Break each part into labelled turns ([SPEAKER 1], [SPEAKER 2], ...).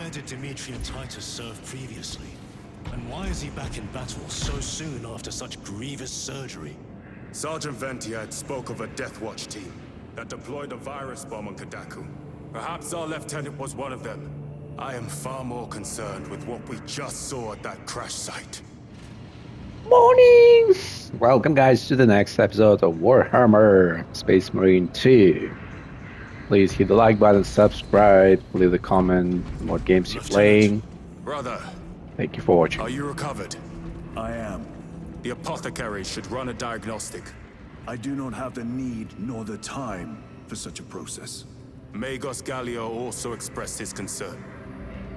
[SPEAKER 1] Where did Dimitri and Titus serve previously? And why is he back in battle so soon after such grievous surgery?
[SPEAKER 2] Sergeant Ventiad spoke of a Death Watch team that deployed a virus bomb on Kadaku. Perhaps our lieutenant was one of them. I am far more concerned with what we just saw at that crash site.
[SPEAKER 3] Morning! Welcome guys to the next episode of Warhammer Space Marine 2. Please hit the like button, subscribe, leave a comment on what games you're playing.
[SPEAKER 2] Brother,
[SPEAKER 3] Thank you for watching.
[SPEAKER 2] are you recovered?
[SPEAKER 4] I am.
[SPEAKER 2] The apothecary should run a diagnostic.
[SPEAKER 4] I do not have the need nor the time for such a process.
[SPEAKER 2] Magos Gallio also expressed his concern.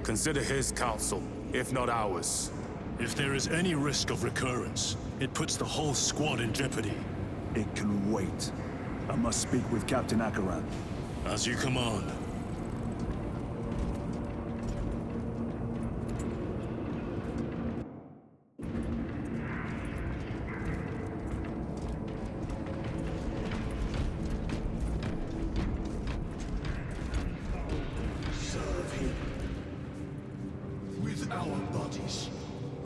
[SPEAKER 2] Consider his counsel, if not ours.
[SPEAKER 1] If there is any risk of recurrence, it puts the whole squad in jeopardy.
[SPEAKER 4] It can wait. I must speak with Captain Akaran.
[SPEAKER 1] As you command.
[SPEAKER 5] Serve him. With our bodies,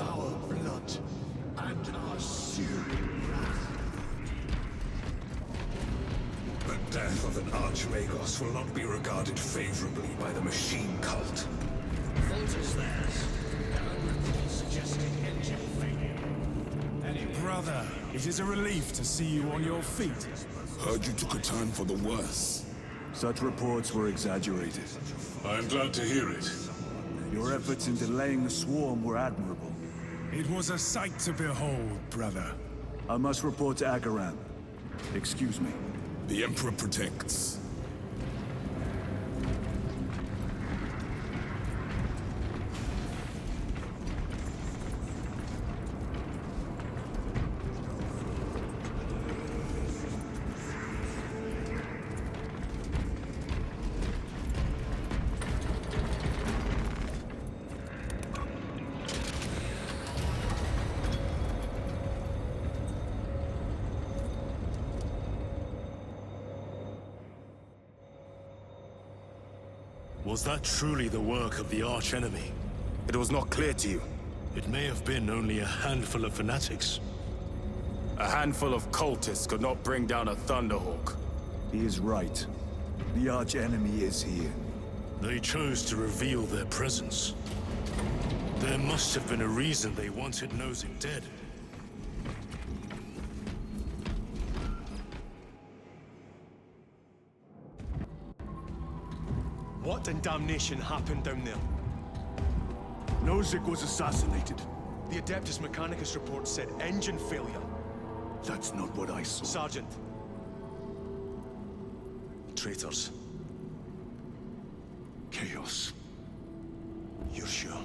[SPEAKER 5] our blood, and our searing wrath. The death of an Archmagos will not be regarded favorably by the machine cult. Fault is theirs. There are reports suggesting engine failure.
[SPEAKER 6] Brother, it is a relief to see you on your feet.
[SPEAKER 5] Heard you took a turn for the worse.
[SPEAKER 4] Such reports were exaggerated.
[SPEAKER 5] I am glad to hear it.
[SPEAKER 4] Your efforts in delaying the swarm were admirable.
[SPEAKER 6] It was a sight to behold, brother.
[SPEAKER 4] I must report to Akaran. Excuse me.
[SPEAKER 5] The Emperor protects.
[SPEAKER 1] Was that truly the work of the archenemy?
[SPEAKER 2] It was not clear to you.
[SPEAKER 1] It may have been only a handful of fanatics.
[SPEAKER 2] A handful of cultists could not bring down a Thunderhawk.
[SPEAKER 4] He is right. The arch-enemy is here.
[SPEAKER 1] They chose to reveal their presence. There must have been a reason they wanted Nozick dead.
[SPEAKER 7] What in damnation happened down there?
[SPEAKER 4] Nozick was assassinated.
[SPEAKER 7] The Adeptus Mechanicus report said engine failure.
[SPEAKER 4] That's not what I saw.
[SPEAKER 7] Sergeant. Traitors.
[SPEAKER 4] Chaos.
[SPEAKER 7] You're sure?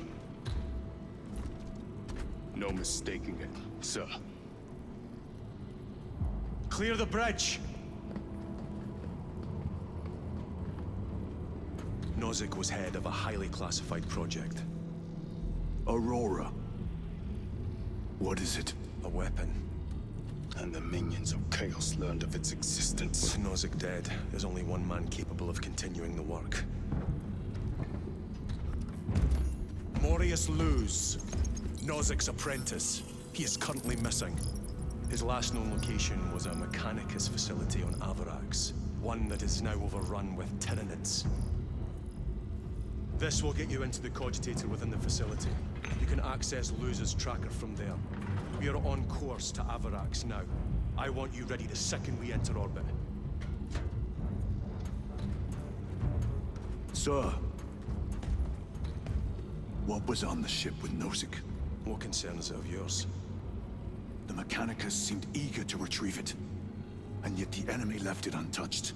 [SPEAKER 2] No mistaking it, sir.
[SPEAKER 7] Clear the bridge! Nozick was head of a highly classified project.
[SPEAKER 4] Aurora. What is it?
[SPEAKER 7] A weapon.
[SPEAKER 2] And the minions of Chaos learned of its existence.
[SPEAKER 7] With Nozick dead, there's only one man capable of continuing the work. Morius Luz, Nozick's apprentice. He is currently missing. His last known location was a Mechanicus facility on Avarax, one that is now overrun with Tyranids. This will get you into the cogitator within the facility. You can access Luz's tracker from there. We are on course to Avarax now. I want you ready the second we enter orbit.
[SPEAKER 4] Sir. What was on the ship with Nozick?
[SPEAKER 7] What concern is it of yours?
[SPEAKER 4] The Mechanicus seemed eager to retrieve it. And yet the enemy left it untouched.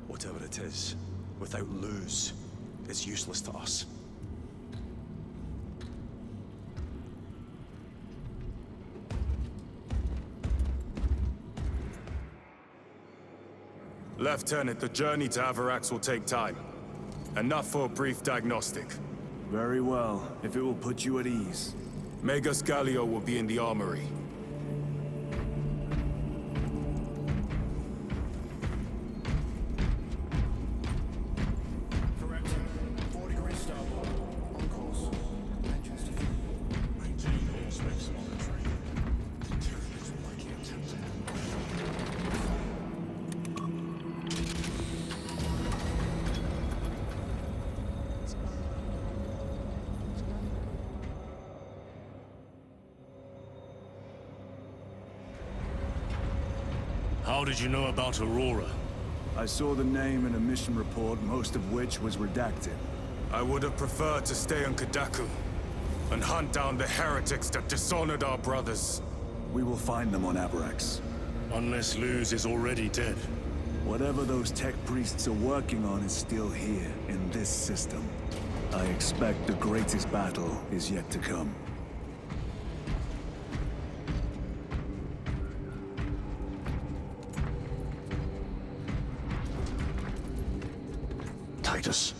[SPEAKER 7] Whatever it is, without Luz, it's useless to us.
[SPEAKER 2] Lieutenant, the journey to Avarax will take time. Enough for a brief diagnostic.
[SPEAKER 4] Very well, if it will put you at ease.
[SPEAKER 2] Magos Gallio will be in the armory.
[SPEAKER 5] Correct. 4 degrees starboard.
[SPEAKER 1] How did you know about Aurora?
[SPEAKER 4] I saw the name in a mission report, most of which was redacted.
[SPEAKER 2] I would have preferred to stay on Kadaku and hunt down the heretics that dishonored our brothers.
[SPEAKER 4] We will find them on Avarax.
[SPEAKER 1] Unless Luz is already dead.
[SPEAKER 4] Whatever those tech priests are working on is still here, in this system. I expect the greatest battle is yet to come.
[SPEAKER 5] Titus,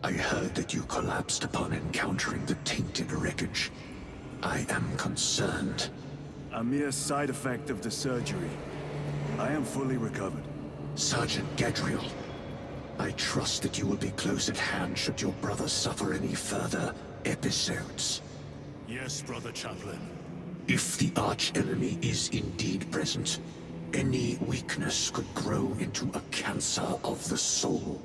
[SPEAKER 5] I heard that you collapsed upon encountering the tainted wreckage. I am concerned.
[SPEAKER 4] A mere side effect of the surgery. I am fully recovered.
[SPEAKER 5] Sergeant Gadriel, I trust that you will be close at hand should your brother suffer any further episodes.
[SPEAKER 1] Yes, Brother Chaplain.
[SPEAKER 5] If the arch-enemy is indeed present, any weakness could grow into a cancer of the soul.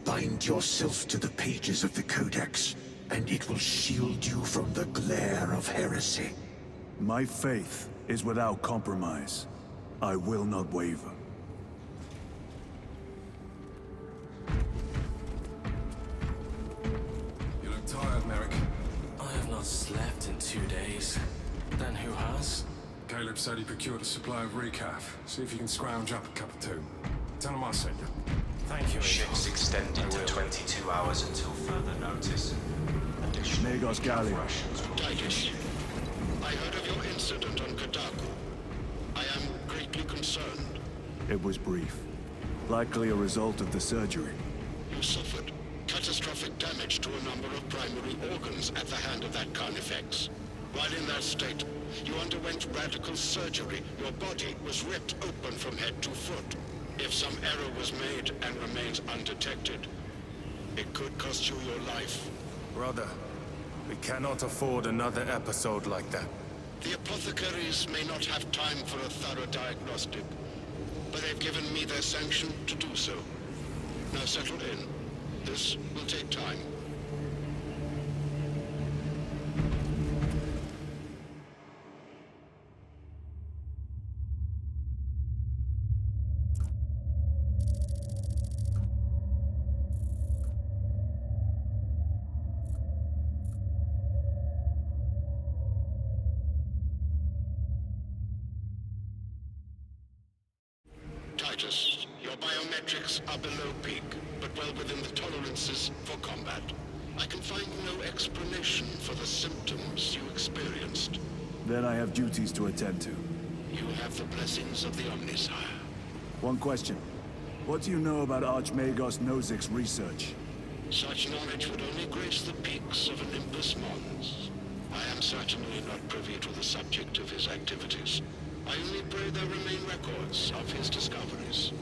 [SPEAKER 5] Bind yourself to the pages of the Codex, and it will shield you from the glare of heresy.
[SPEAKER 4] My faith is without compromise. I will not waver.
[SPEAKER 6] You look tired, Merrick.
[SPEAKER 8] I have not slept in 2 days. Then who has?
[SPEAKER 6] Caleb said he procured a supply of recaf. See if you can scrounge up a cup or two. Tell him I sent you.
[SPEAKER 8] Thank you,
[SPEAKER 9] Ships extended to 22 hours until further notice. Additional
[SPEAKER 4] Magos Gallia.
[SPEAKER 9] Russians will be
[SPEAKER 10] Titus, I heard of your incident on Kadaku. I am greatly concerned.
[SPEAKER 4] It was brief. Likely a result of the surgery.
[SPEAKER 10] You suffered catastrophic damage to a number of primary organs at the hand of that Carnifex. While in that state, you underwent radical surgery. Your body was ripped open from head to foot. If some error was made and remains undetected, it could cost you your life.
[SPEAKER 2] Brother, we cannot afford another episode like that.
[SPEAKER 10] The apothecaries may not have time for a thorough diagnostic, but they've given me their sanction to do so. Now settle in. This will take time. Titus, your biometrics are below peak, but well within the tolerances for combat. I can find no explanation for the symptoms you experienced.
[SPEAKER 4] Then I have duties to attend to.
[SPEAKER 10] You have the blessings of the Omnisire.
[SPEAKER 4] One question. What do you know about Archmagos Nozik's research?
[SPEAKER 10] Such knowledge would only grace the peaks of Olympus Mons. I am certainly not privy to the subject of his activities. I only pray there remain records of his discoveries.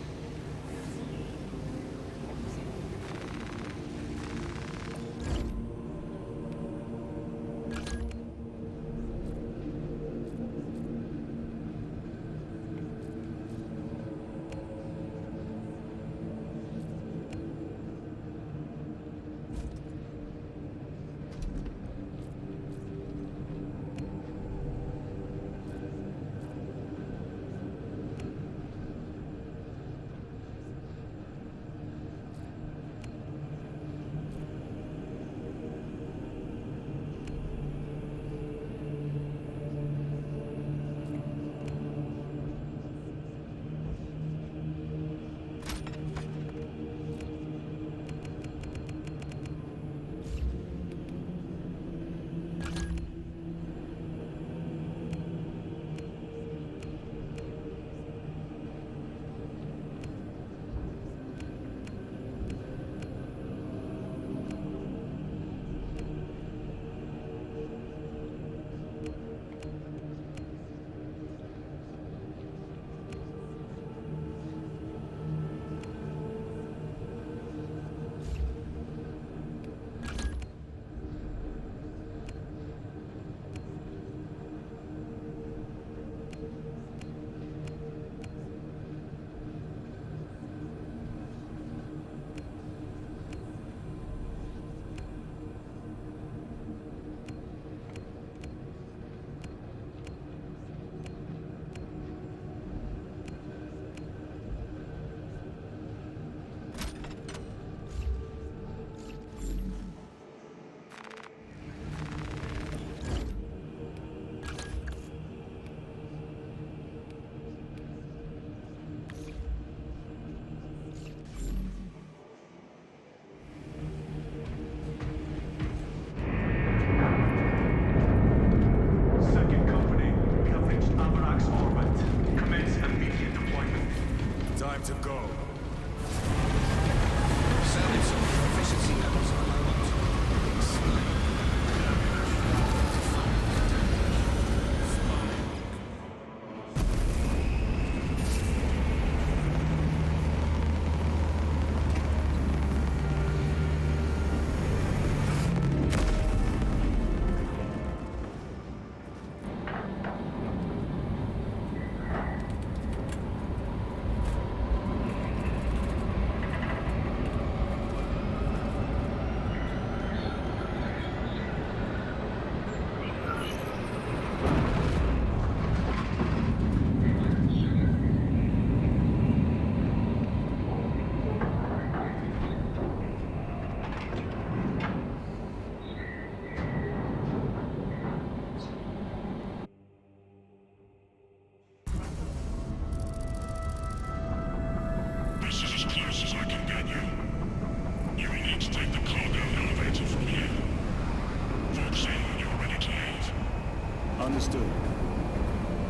[SPEAKER 4] Understood.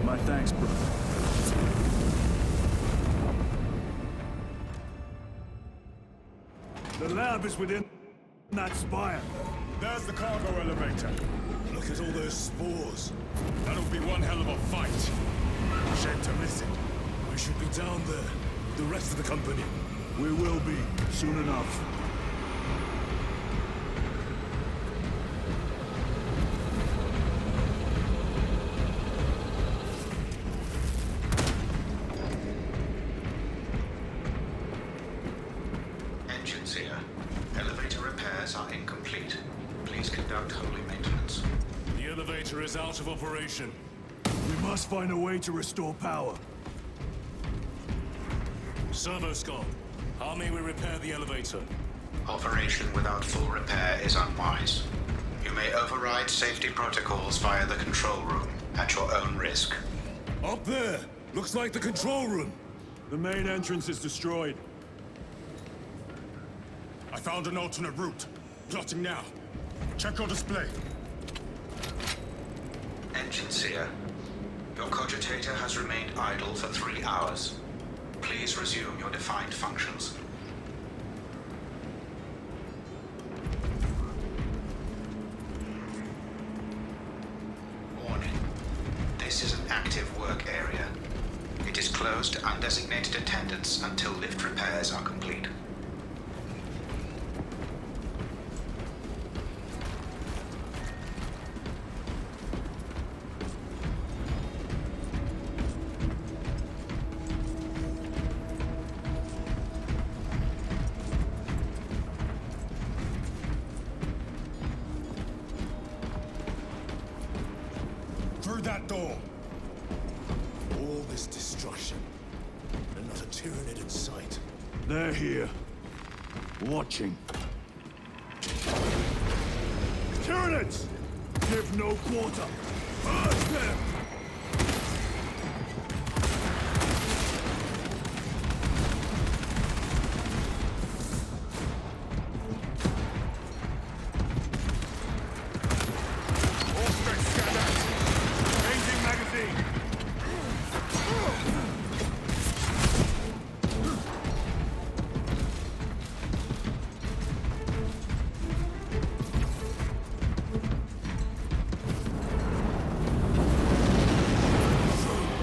[SPEAKER 4] My thanks, brother. The lab is within that spire.
[SPEAKER 2] There's the cargo elevator.
[SPEAKER 7] Look at all those spores.
[SPEAKER 2] That'll be one hell of a fight. Shame to miss it.
[SPEAKER 7] We should be down there. The rest of the company.
[SPEAKER 4] We will be, soon enough.
[SPEAKER 9] Engines here. Elevator repairs are incomplete. Please conduct holy maintenance.
[SPEAKER 7] The elevator is out of operation.
[SPEAKER 4] We must find a way to restore power.
[SPEAKER 1] Servo Skull, how may we repair the elevator?
[SPEAKER 9] Operation without full repair is unwise. You may override safety protocols via the control room at your own risk.
[SPEAKER 7] Up there! Looks like the control room.
[SPEAKER 4] The main entrance is destroyed.
[SPEAKER 2] I found an alternate route. Plotting now. Check your display.
[SPEAKER 9] Engines here. Your cogitator has remained idle for 3 hours. Please resume your defined functions. Warning. This is an active work area. It is closed to undesignated attendants until lift repairs are complete.
[SPEAKER 2] Through that door.
[SPEAKER 7] All this destruction. And not a Tyranid in sight.
[SPEAKER 4] They're here. Watching. Tyranids! Give no quarter. Burn them!
[SPEAKER 2] All strength scattered. Changing magazine.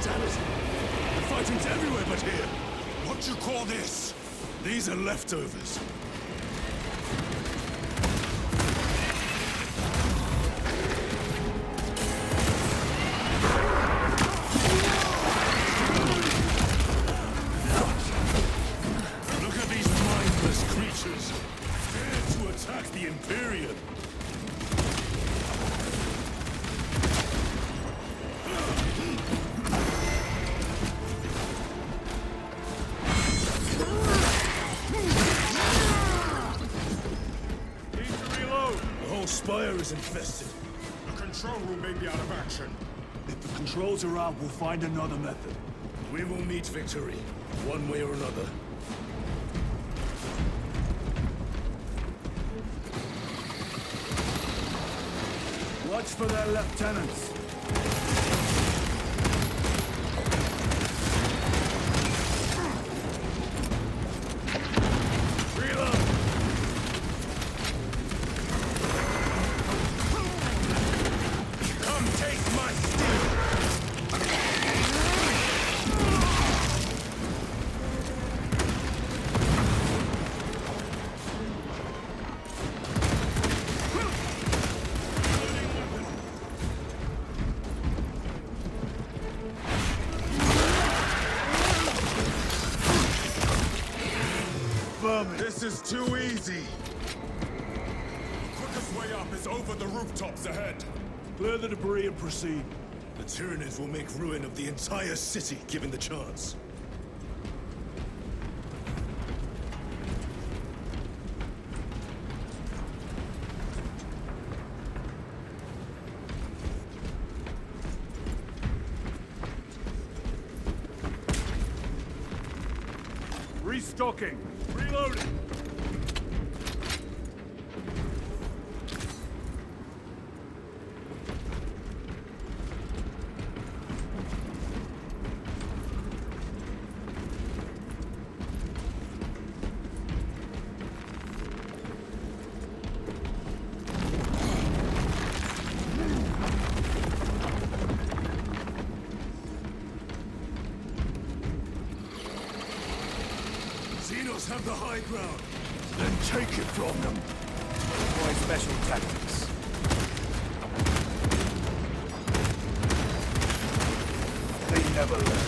[SPEAKER 7] Damn it! The fighting's everywhere but here. What do you call this? These are leftovers. Look at these mindless creatures. Dare to attack the Imperium.
[SPEAKER 2] Need to reload.
[SPEAKER 7] The whole spire is infested.
[SPEAKER 2] The control room may be out of action.
[SPEAKER 4] If the controls are out, we'll find another method.
[SPEAKER 7] We will meet victory, one way or another.
[SPEAKER 4] Watch for their lieutenants.
[SPEAKER 7] Reload!
[SPEAKER 2] Come take my steel. This is too easy. Quickest way up is over the rooftops ahead.
[SPEAKER 4] Clear the debris and proceed.
[SPEAKER 7] The Tyranids will make ruin of the entire city, given the chance.
[SPEAKER 4] Restocking. Reloading. have the high ground. Then take it from them. Deploy special tactics. They never learn.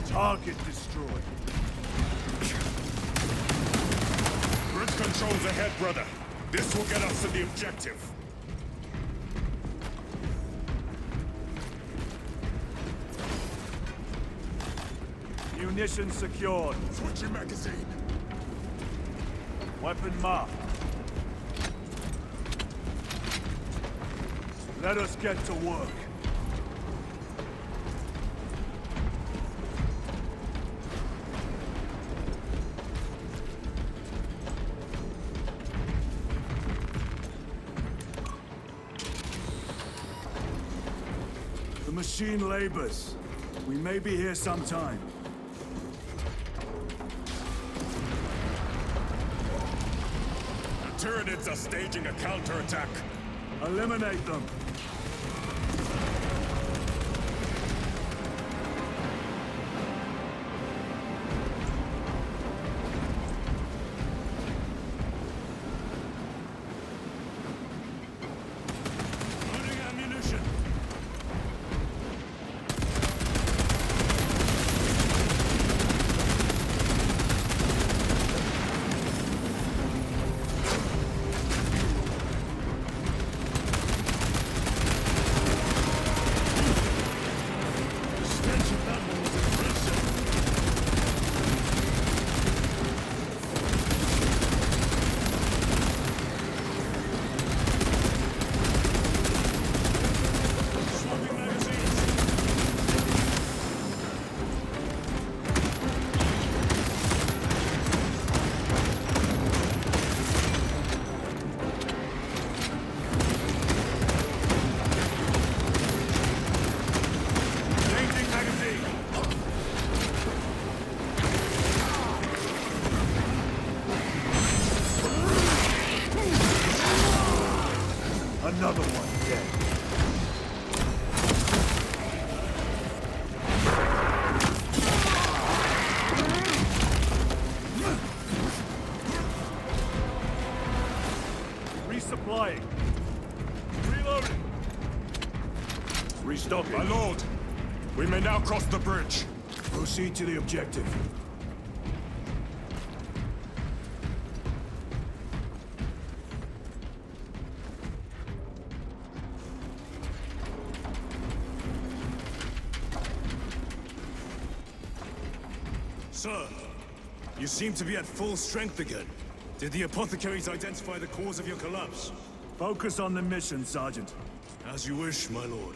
[SPEAKER 4] Target destroyed.
[SPEAKER 2] Bridge controls ahead, brother. This will get us to the objective.
[SPEAKER 4] Munitions secured.
[SPEAKER 2] Switching magazine.
[SPEAKER 4] Weapon marked. Let us get to work. The machine labors. We may be here sometime.
[SPEAKER 2] The Tyranids are staging a counterattack.
[SPEAKER 4] Eliminate them.
[SPEAKER 2] Loading ammunition.
[SPEAKER 4] Another one dead. Resupplying. Reloading. Restocking.
[SPEAKER 2] My lord, we may now cross the bridge.
[SPEAKER 4] Proceed to the objective.
[SPEAKER 7] Sir, you seem to be at full strength again. Did the apothecaries identify the cause of your collapse?
[SPEAKER 4] Focus on the mission, Sergeant.
[SPEAKER 7] As you wish, my lord.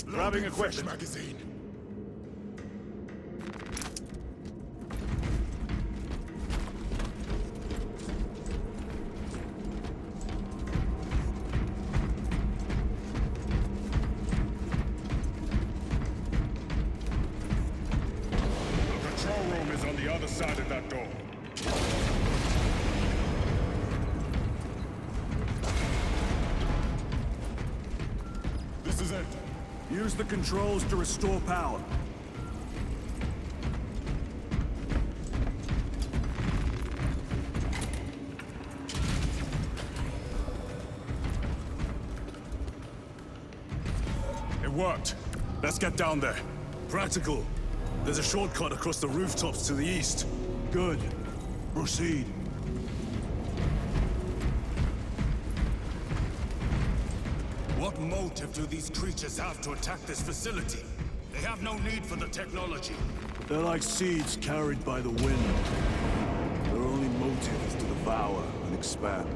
[SPEAKER 2] Grabbing equipment. Magazine. is on the other side of that door. This is it.
[SPEAKER 4] Use the controls to restore power.
[SPEAKER 2] It worked. Let's get down there.
[SPEAKER 7] Practical. There's a shortcut across the rooftops to the east.
[SPEAKER 4] Good. Proceed.
[SPEAKER 2] What motive do these creatures have to attack this facility? They have no need for the technology.
[SPEAKER 4] They're like seeds carried by the wind. Their only motive is to devour and expand.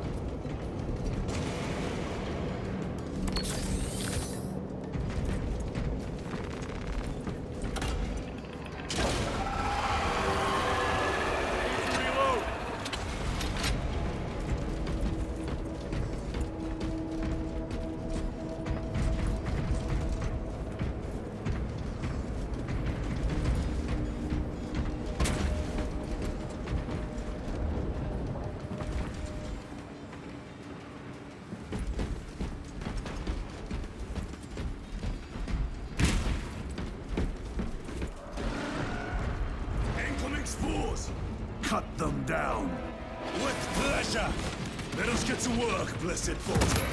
[SPEAKER 4] Cut them down.
[SPEAKER 7] With pleasure! Let us get to work, blessed Volta.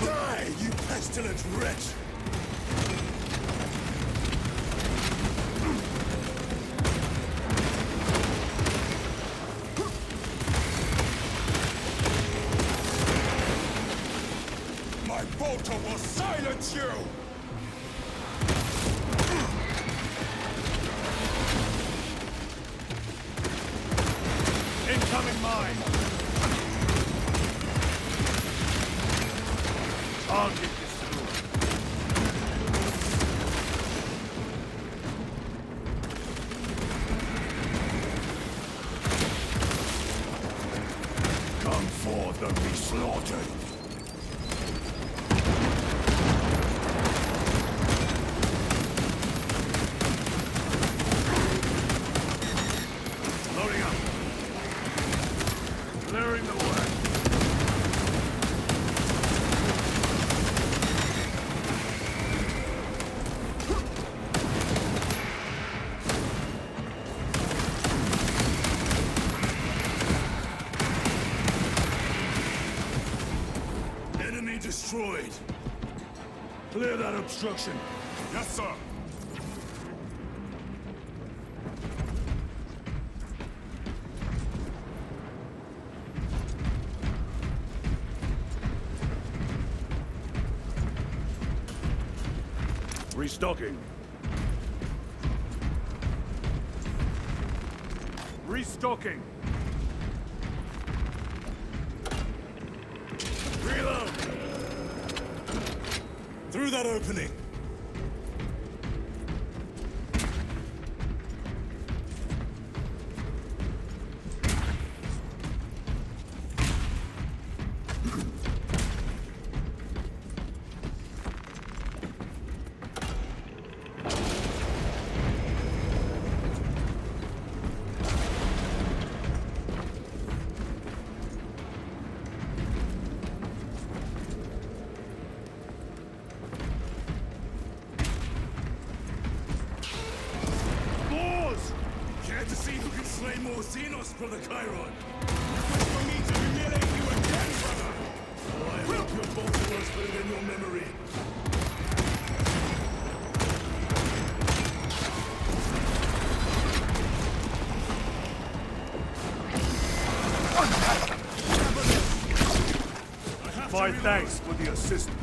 [SPEAKER 7] Die, you pestilent wretch!
[SPEAKER 2] My bolter will silence you!
[SPEAKER 4] Incoming mine! Target destroyed. Come forth and be slaughtered. Loading up. Clearing the way.
[SPEAKER 7] Enemy destroyed. Clear that obstruction.
[SPEAKER 2] Yes, sir.
[SPEAKER 4] Restocking. Restocking.
[SPEAKER 7] Reload! Through that opening. Care to see who can slay more Xenos from the Chiron? Wish for me to humiliate you again, brother! Oh, I hope your bolter works better than your memory.
[SPEAKER 4] My thanks for the assistance.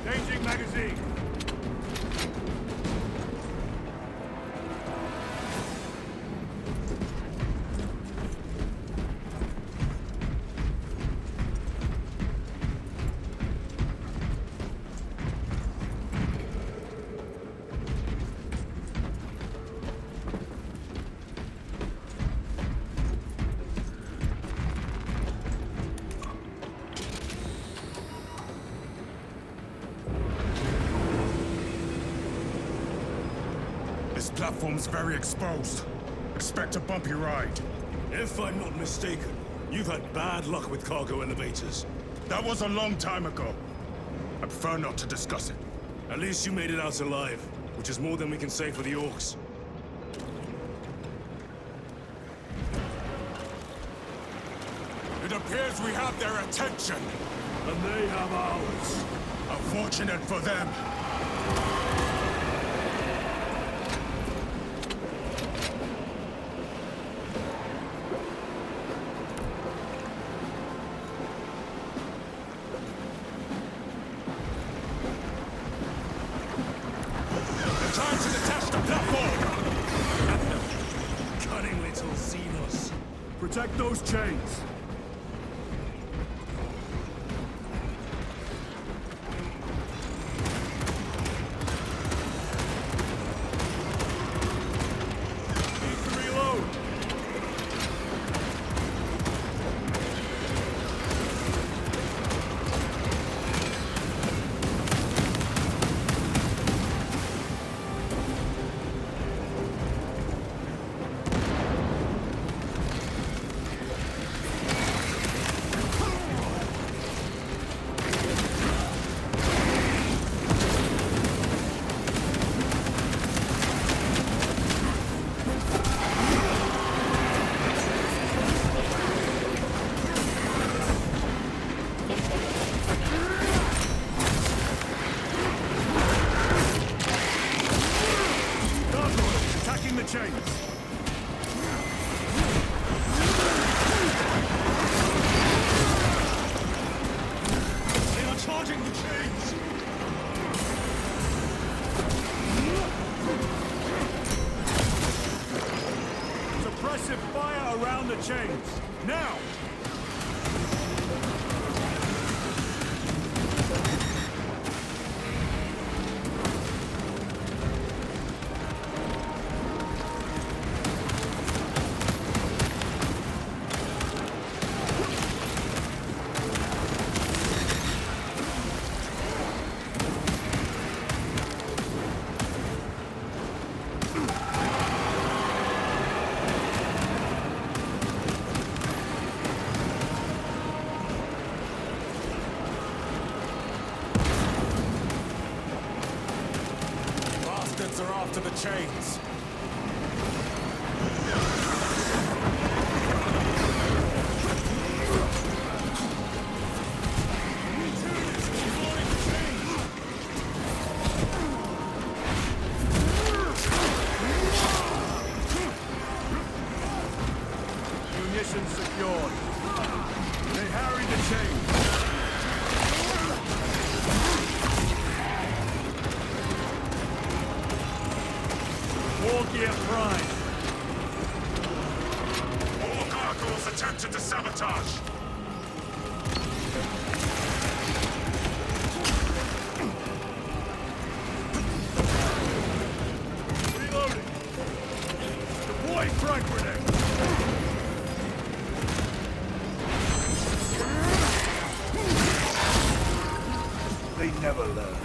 [SPEAKER 4] Changing magazine.
[SPEAKER 2] This platform's very exposed. Expect a bumpy ride.
[SPEAKER 1] If I'm not mistaken, you've had bad luck with cargo elevators.
[SPEAKER 2] That was a long time ago. I prefer not to discuss it.
[SPEAKER 1] At least you made it out alive, which is more than we can say for the orcs.
[SPEAKER 2] It appears we have their attention.
[SPEAKER 1] And they have ours.
[SPEAKER 2] Unfortunate for them.
[SPEAKER 1] They're trying to detach the platform! Cunning little Xenos.
[SPEAKER 4] Protect those chains.
[SPEAKER 11] Chains, now!
[SPEAKER 2] Are after the chains.
[SPEAKER 11] Munitions secured. They harry the chains. War gear prime.
[SPEAKER 2] All cargoes attempted to sabotage.
[SPEAKER 11] Reloading. Deploy frag grenade. They never learn.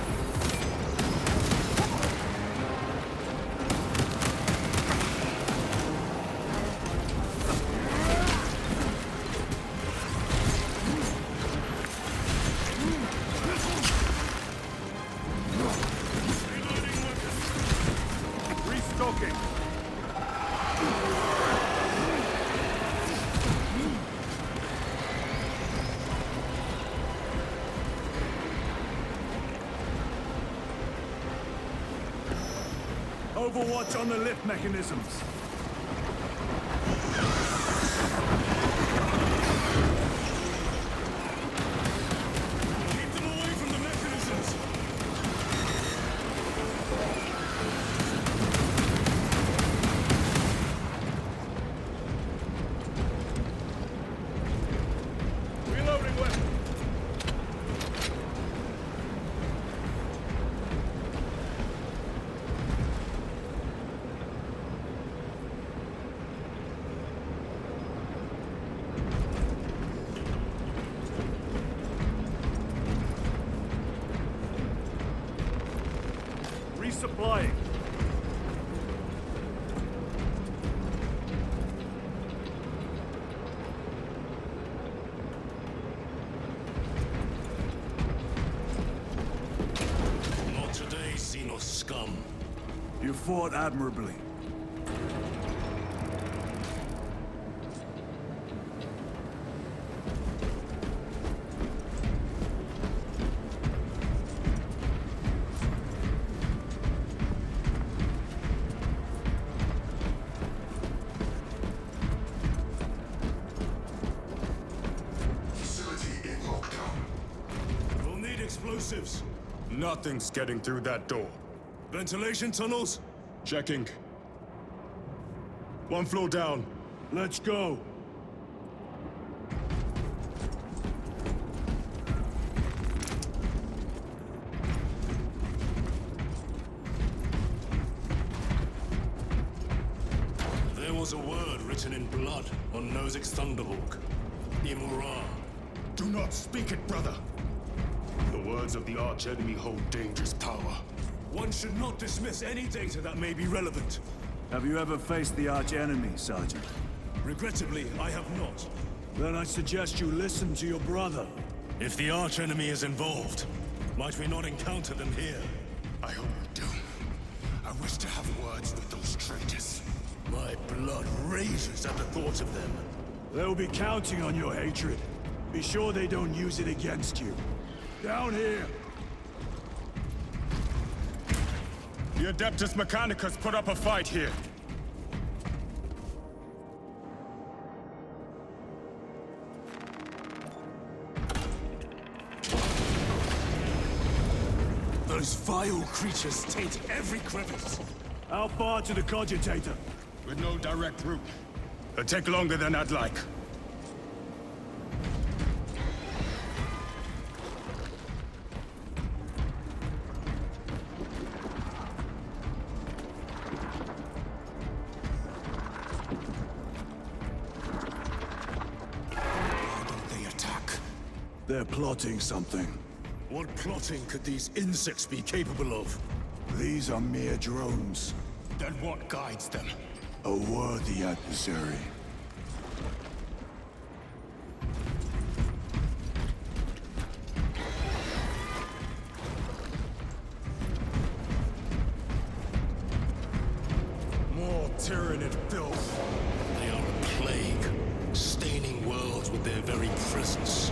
[SPEAKER 11] Overwatch on the lift mechanisms.
[SPEAKER 1] Keep them away from the mechanisms!
[SPEAKER 11] Reloading weapon. Resupplying.
[SPEAKER 4] You fought admirably.
[SPEAKER 5] Facility in lockdown.
[SPEAKER 7] We'll need explosives.
[SPEAKER 2] Nothing's getting through that door.
[SPEAKER 7] Ventilation tunnels?
[SPEAKER 2] Checking. One floor down.
[SPEAKER 11] Let's go.
[SPEAKER 1] There was a word written in blood on Nozick's Thunderhawk. Imura.
[SPEAKER 2] Do not speak it, brother. The words of the archenemy hold dangerous power.
[SPEAKER 7] One should not dismiss any data that may be relevant.
[SPEAKER 4] Have you ever faced the arch-enemy, Sergeant?
[SPEAKER 7] Regrettably, I have not.
[SPEAKER 11] Then I suggest you listen to your brother.
[SPEAKER 1] If the archenemy is involved, might we not encounter them here?
[SPEAKER 2] I hope we do. I wish to have words with those traitors.
[SPEAKER 1] My blood rages at the thought of them.
[SPEAKER 11] They'll be counting on your hatred. Be sure they don't use it against you. Down here!
[SPEAKER 2] The Adeptus Mechanicus put up a fight here.
[SPEAKER 1] Those vile creatures taint every crevice.
[SPEAKER 11] How far to the cogitator?
[SPEAKER 2] With no direct route. It'll take longer than I'd like.
[SPEAKER 11] They're plotting something.
[SPEAKER 1] What plotting could these insects be capable of?
[SPEAKER 11] These are mere drones.
[SPEAKER 2] Then what guides them?
[SPEAKER 11] A worthy adversary.
[SPEAKER 2] More Tyranid filth.
[SPEAKER 1] They are a plague, staining worlds with their very presence.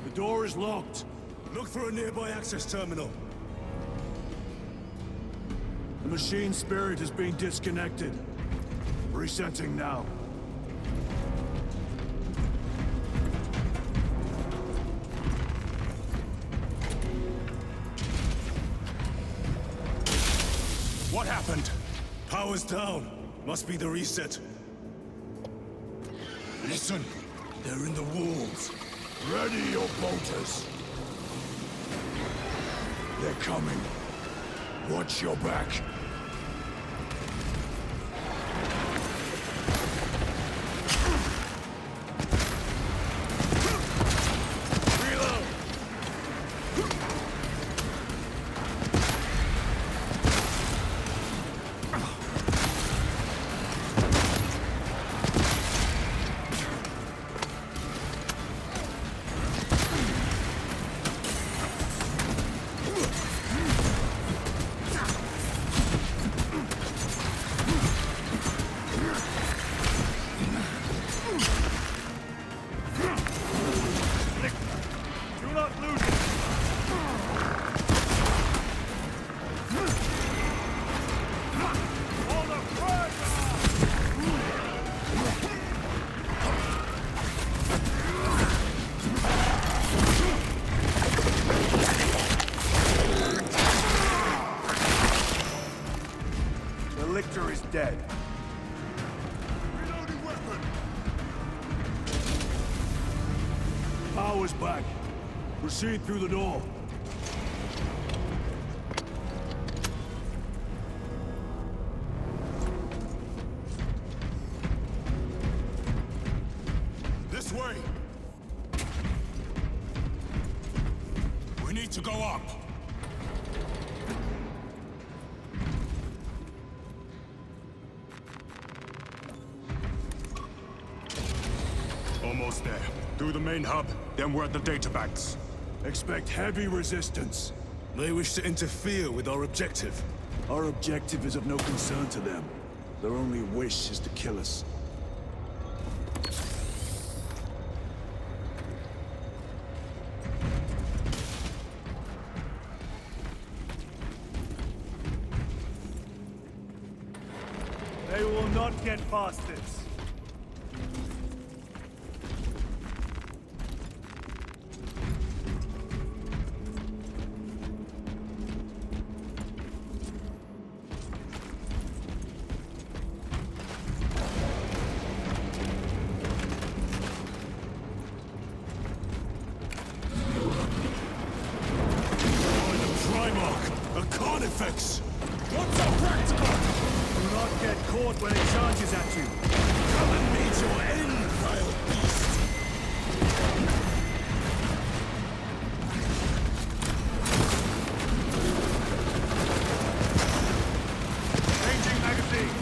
[SPEAKER 11] The door is locked.
[SPEAKER 7] Look for a nearby access terminal.
[SPEAKER 11] The machine spirit has been disconnected. Resetting now.
[SPEAKER 2] What happened?
[SPEAKER 7] Power's down. Must be the reset.
[SPEAKER 2] Listen.
[SPEAKER 7] They're in the walls.
[SPEAKER 11] Ready your bolters. They're coming. Watch your back. Reload! Do not lose it! Hold up,
[SPEAKER 4] The Lictor is dead.
[SPEAKER 11] Reloading weapon! Power's back. Proceed through the door.
[SPEAKER 2] to go up. Almost there. Through the main hub, then we're at the databanks.
[SPEAKER 11] Expect heavy resistance.
[SPEAKER 7] They wish to interfere with our objective.
[SPEAKER 11] Our objective is of no concern to them. Their only wish is to kill us. They will not get past this.
[SPEAKER 7] What's so practical?
[SPEAKER 11] Do not get caught when it charges at you.
[SPEAKER 7] Come and meet your end, vile beast!
[SPEAKER 11] Changing magazine.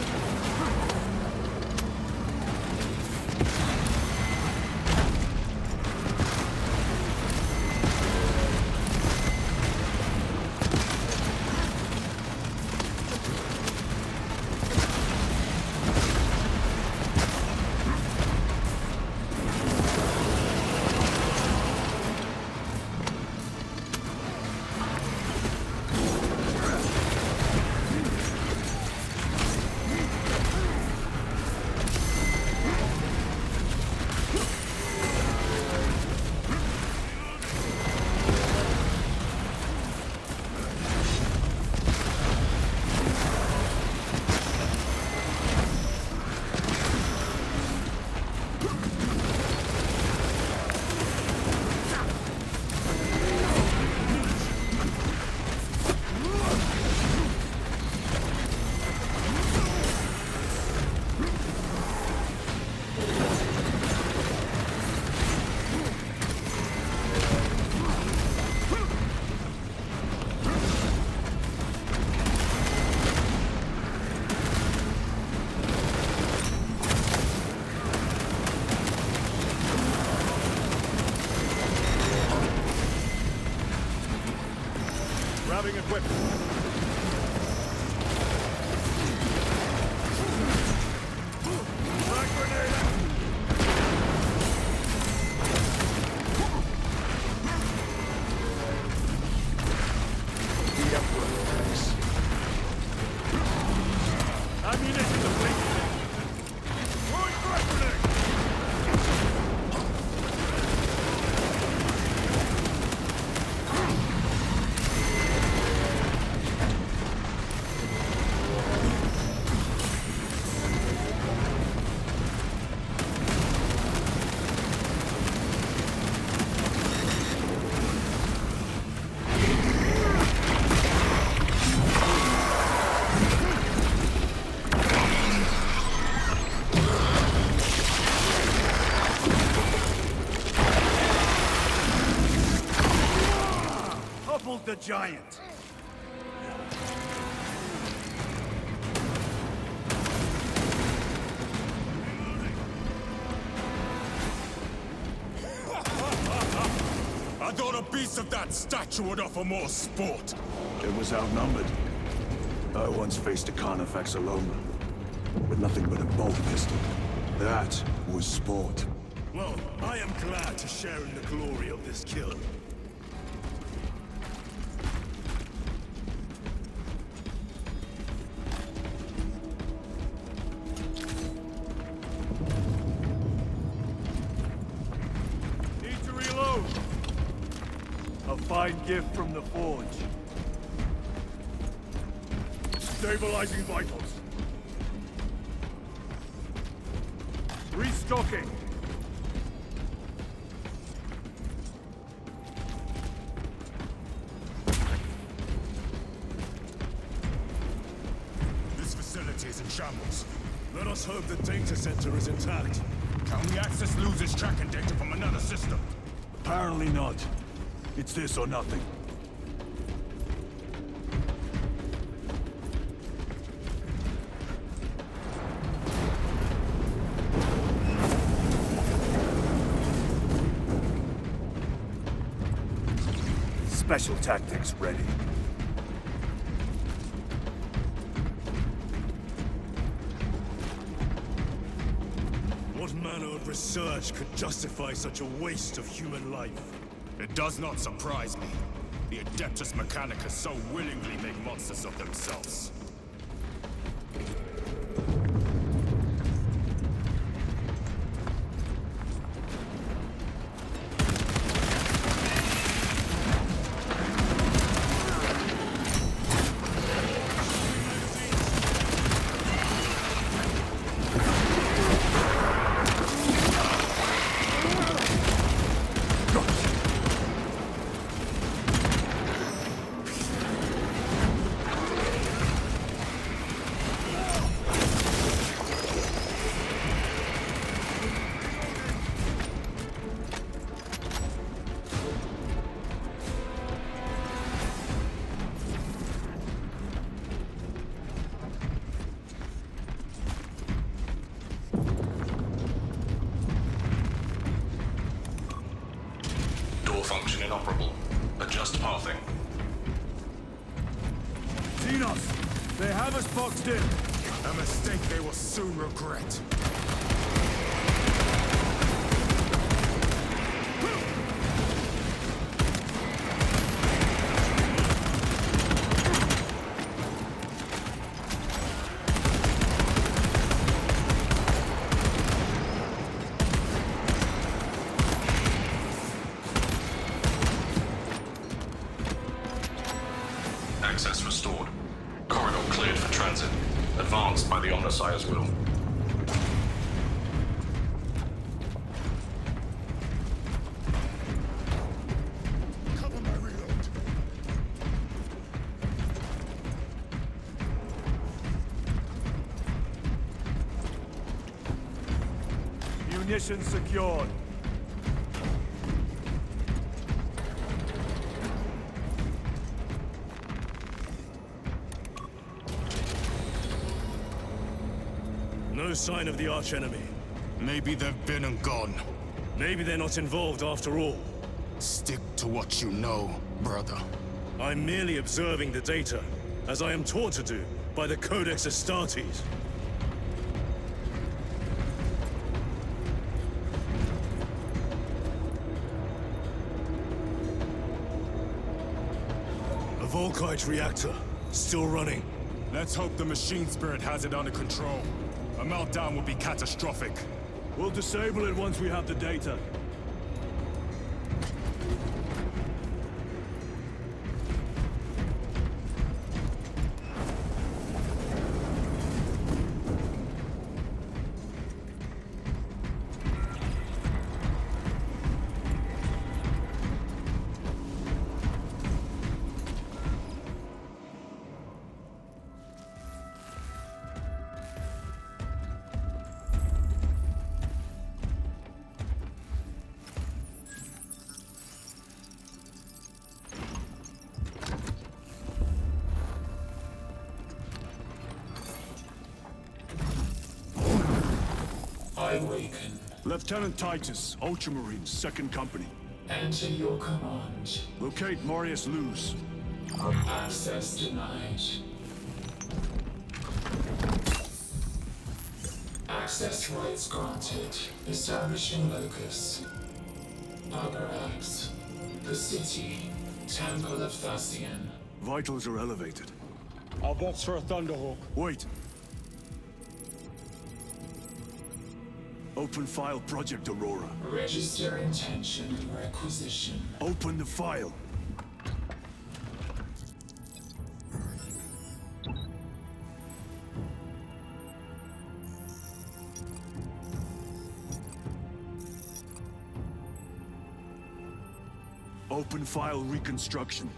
[SPEAKER 11] Grabbing equipment. Frag grenade out. The Emperor attacks. Ammunition depleted. Throwing frag grenade. The giant.
[SPEAKER 2] I thought a beast of that stature would offer more sport.
[SPEAKER 11] It was outnumbered. I once faced a Carnifex alone, with nothing but a bolt pistol. That was sport.
[SPEAKER 7] Well, I am glad to share in the glory of this kill.
[SPEAKER 11] A fine gift from the Forge. Stabilizing vitals. Restocking.
[SPEAKER 2] This facility is in shambles.
[SPEAKER 7] Let us hope the data center is intact.
[SPEAKER 2] Can we access Luz's tracking data from another system?
[SPEAKER 11] Apparently not. It's this or nothing.
[SPEAKER 4] special tactics ready.
[SPEAKER 1] What manner of research could justify such a waste of human life?
[SPEAKER 2] It does not surprise me. The Adeptus Mechanicus so willingly make monsters of themselves.
[SPEAKER 12] Function inoperable. Adjust pathing.
[SPEAKER 11] Xenos! They have us boxed in!
[SPEAKER 2] A mistake they will soon regret.
[SPEAKER 12] Access restored. Corridor cleared for transit. Advanced by the Omnissiah's will.
[SPEAKER 2] Cover my reload.
[SPEAKER 11] Munitions secured.
[SPEAKER 1] No sign of the archenemy.
[SPEAKER 2] Maybe they've been and gone.
[SPEAKER 1] Maybe they're not involved after all.
[SPEAKER 2] Stick to what you know, brother.
[SPEAKER 1] I'm merely observing the data, as I am taught to do by the Codex Astartes. A Volkite reactor, still running.
[SPEAKER 2] Let's hope the machine spirit has it under control. A meltdown would be catastrophic.
[SPEAKER 11] We'll disable it once we have the data.
[SPEAKER 5] I awaken.
[SPEAKER 11] Lieutenant Titus, Ultramarines, 2nd Company.
[SPEAKER 5] Enter your command.
[SPEAKER 11] Locate Marius Luz.
[SPEAKER 5] Access denied. Access rights granted. Establishing locus. Agarax. The city. Temple of Thasian.
[SPEAKER 11] Vitals are elevated.
[SPEAKER 13] I'll box for a Thunderhawk.
[SPEAKER 11] Wait. Open file Project Aurora.
[SPEAKER 5] Register intention requisition.
[SPEAKER 11] Open the file. Open file reconstruction.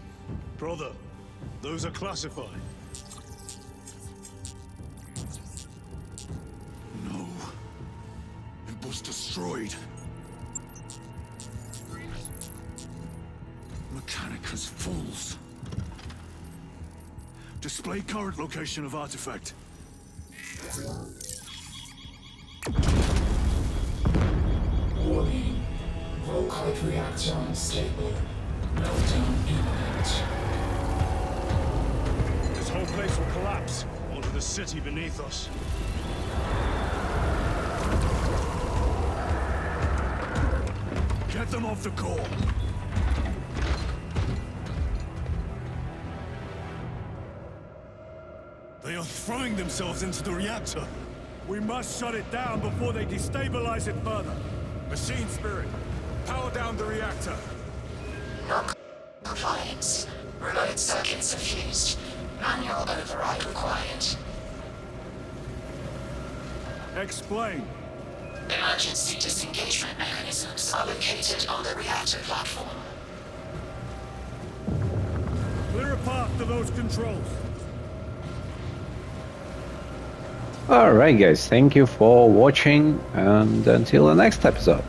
[SPEAKER 1] Brother, those are classified.
[SPEAKER 11] No. It was destroyed. Mechanicus fools. Display current location of artifact.
[SPEAKER 5] Warning. Volkite reactor unstable. Meltdown imminent.
[SPEAKER 7] chance. This whole place will collapse onto the city beneath us. Get them off the core. They are throwing themselves into the reactor. We must shut it down before they destabilize it further.
[SPEAKER 2] Machine Spirit, power down the reactor.
[SPEAKER 14] Compliance. Remote circuits are fused. Manual override required.
[SPEAKER 11] Explain.
[SPEAKER 14] Emergency disengagement mechanisms are located on the reactor platform.
[SPEAKER 11] Clear a path to those controls.
[SPEAKER 3] Alright guys, thank you for watching and until the next episode.